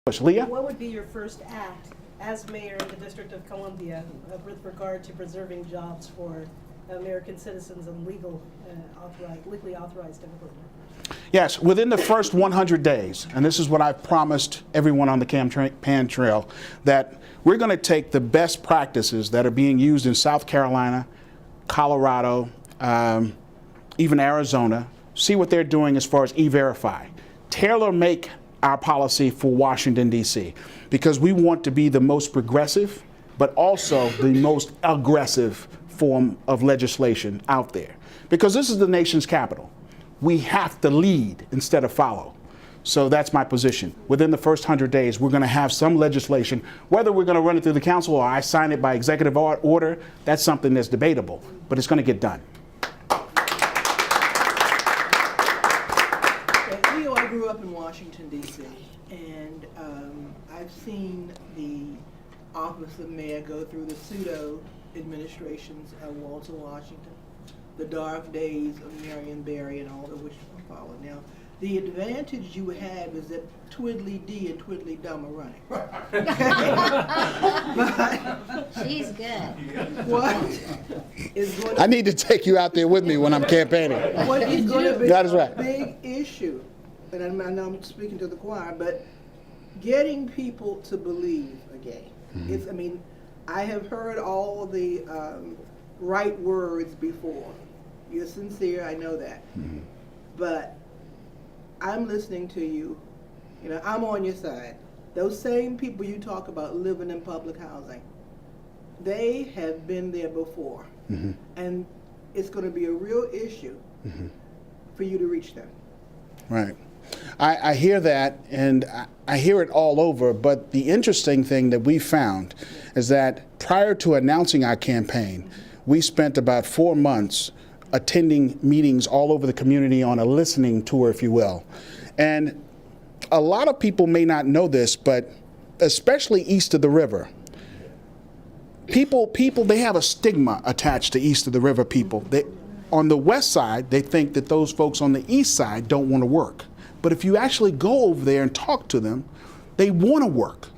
Leah? What would be your first act as mayor in the District of Columbia with regard to preserving jobs for American citizens and legally authorized immigrants? Yes, within the first 100 days, and this is what I've promised everyone on the campaign trail, that we're going to take the best practices that are being used in South Carolina, Colorado, even Arizona, see what they're doing as far as E-Verify. Tailor-make our policy for Washington, D.C., because we want to be the most progressive, but also the most aggressive form of legislation out there. Because this is the nation's capital. We have to lead instead of follow. So that's my position. Within the first 100 days, we're going to have some legislation. Whether we're going to run it through the council or I sign it by executive order, that's something that's debatable, but it's going to get done. Leo, I grew up in Washington, D.C., and I've seen the office of mayor go through the pseudo administrations of Walter Washington, the dark days of Marion Barry and all of which followed. Now, the advantage you have is that Twiddly D and Twiddly Dum are running. She's good. What is going I need to take you out there with me when I'm campaigning. what is going to be That is right. a big issue, and I know I'm speaking to the choir, but getting people to believe again. I mean, I have heard all the right words before. You're sincere, I know that. But I'm listening to you. You know, I'm on your side. Those same people you talk about living in public housing, they have been there before. And it's going to be a real issue for you to reach them. Right. I hear that, and I hear it all over, but the interesting thing that we found is that prior to announcing our campaign, we spent about 4 months attending meetings all over the community on a listening tour, if you will. And a lot of people may not know this, but especially east of the river, people, they have a stigma attached to east of the river people. On the west side, they think that those folks on the east side don't want to work. But if you actually go over there and talk to them, they want to work.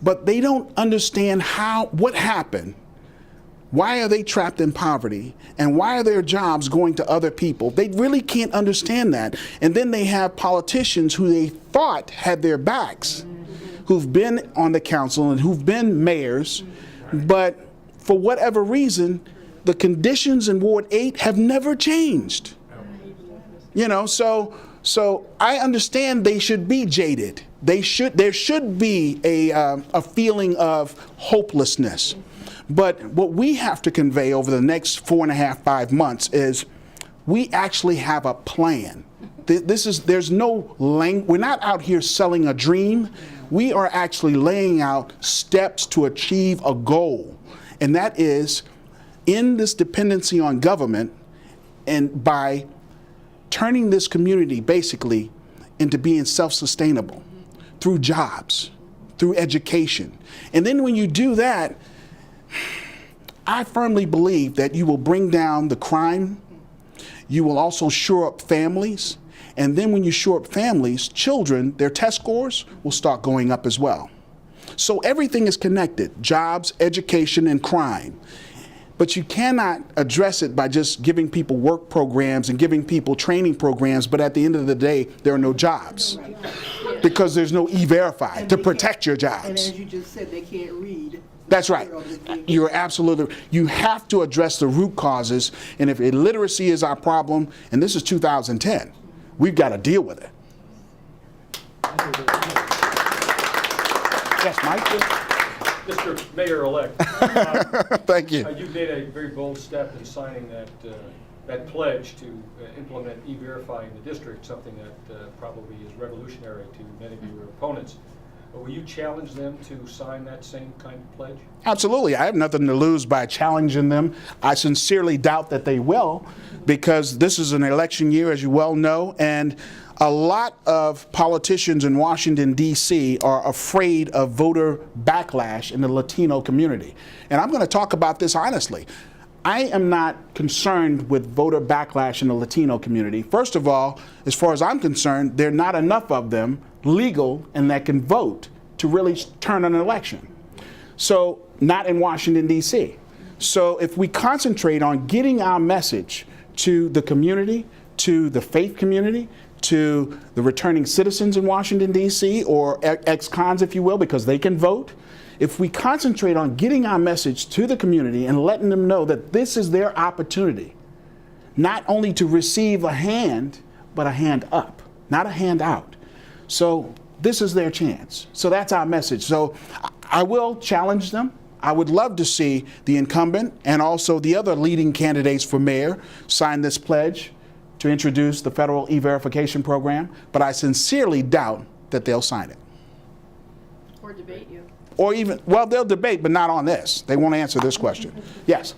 But they don't understand what happened. Why are they trapped in poverty? And why are their jobs going to other people? They really can't understand that. And then they have politicians who they thought had their backs, who've been on the council and who've been mayors, but for whatever reason, the conditions in Ward 8 have never changed. You know, so I understand they should be jaded. There should be a feeling of hopelessness. But what we have to convey over the next 4.5, 5 months is we actually have a plan. There's no we're not out here selling a dream. We are actually laying out steps to achieve a goal. And that is in this dependency on government, and by turning this community basically into being self-sustainable through jobs, through education. And then when you do that, I firmly believe that you will bring down the crime. You will also shore up families. And then when you shore up families, children, their test scores will start going up as well. So everything is connected: jobs, education, and crime. But you cannot address it by just giving people work programs and giving people training programs, but at the end of the day, there are no jobs because there's no E-Verify to protect your jobs. And as you just said, they can't read. That's right. You're absolutely, you have to address the root causes, and if illiteracy is our problem, and this is 2010, we've got to deal with it. Yes, Mike? Mr. Mayor-elect, Thank you. you've made a very bold step in signing that pledge to implement E-Verify in the district, something that probably is revolutionary to many of your opponents. Will you challenge them to sign that same kind of pledge? Absolutely. I have nothing to lose by challenging them. I sincerely doubt that they will, because this is an election year, as you well know, and a lot of politicians in Washington, D.C. are afraid of voter backlash in the Latino community. And I'm going to talk about this honestly. I am not concerned with voter backlash in the Latino community. First of all, as far as I'm concerned, there are not enough of them legal and that can vote to really turn an election. So not in Washington, D.C. So if we concentrate on getting our message to the community, to the faith community, to the returning citizens in Washington, D.C., or ex-cons, if you will, because they can vote. If we concentrate on getting our message to the community and letting them know that this is their opportunity, not only to receive a hand, but a hand up, not a hand out. So this is their chance. So that's our message. So I will challenge them. I would love to see the incumbent and also the other leading candidates for mayor sign this pledge to introduce the federal e-verification program, but I sincerely doubt that they'll sign it. Or debate you. Or even, well, they'll debate, but not on this. They won't answer this question. Yes?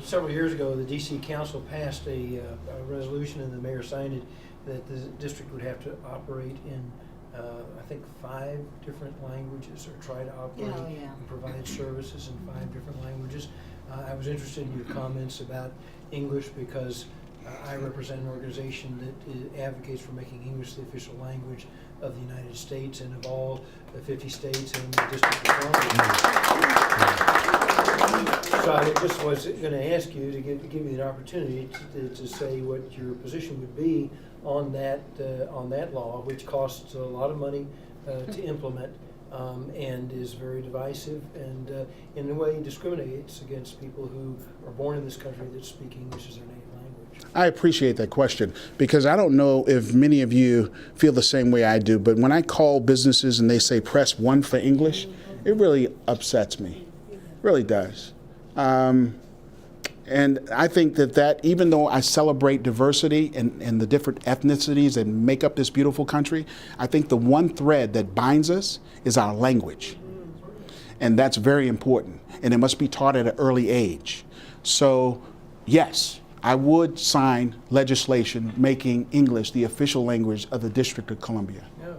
Several years ago, the DC Council passed a resolution, and the mayor signed it, that the district would have to operate in, I think, 5 different languages, or try to operate and provide services in 5 different languages. I was interested in your comments about English, because I represent an organization that advocates for making English the official language of the United States and of all the 50 states and the District of Columbia. So I just was going to ask you to give you the opportunity to say what your position would be on that law, which costs a lot of money to implement, and is very divisive, and in a way discriminates against people who are born in this country that speak English as their native language. I appreciate that question, because I don't know if many of you feel the same way I do, but when I call businesses and they say press 1 for English, it really upsets me. It really does. And I think that even though I celebrate diversity and the different ethnicities that make up this beautiful country, I think the one thread that binds us is our language. And that's very important. And it must be taught at an early age. So, yes, I would sign legislation making English the official language of the District of Columbia. Yeah.